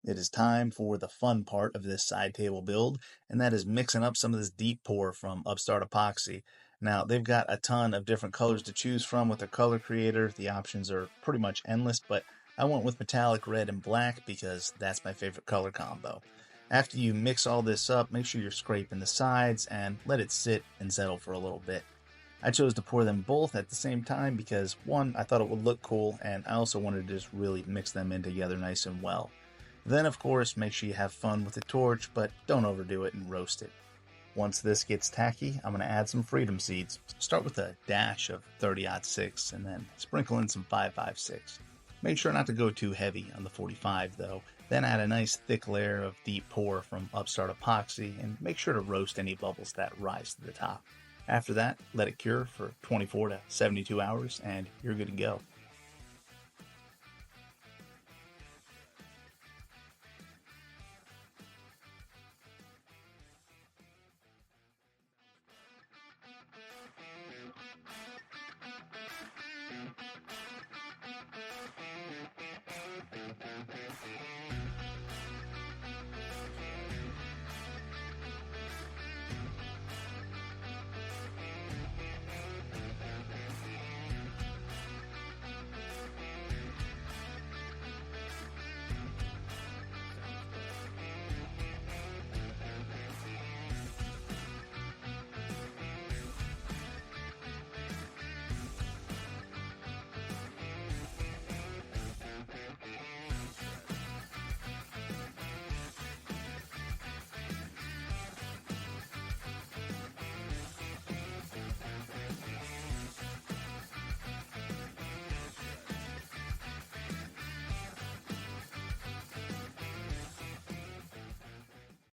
It is time for the fun part of this side table build, and that is mixing up some of this deep pour from Upstart Epoxy. Now, they've got a ton of different colors to choose from with their color creator. The options are pretty much endless, but I went with metallic red and black because that's my favorite color combo. After you mix all this up, make sure you're scraping the sides and let it sit and settle for a little bit. I chose to pour them both at the same time because one, I thought it would look cool, and I also wanted to just really mix them in together nice and well. Then, of course, make sure you have fun with the torch, but don't overdo it and roast it. Once this gets tacky, I'm going to add some freedom seeds. Start with a dash of 30-06 and then sprinkle in some 556. Make sure not to go too heavy on the 45 though. Then add a nice thick layer of deep pour from Upstart Epoxy and make sure to roast any bubbles that rise to the top. After that, let it cure for 24 to 72 hours and you're good to go.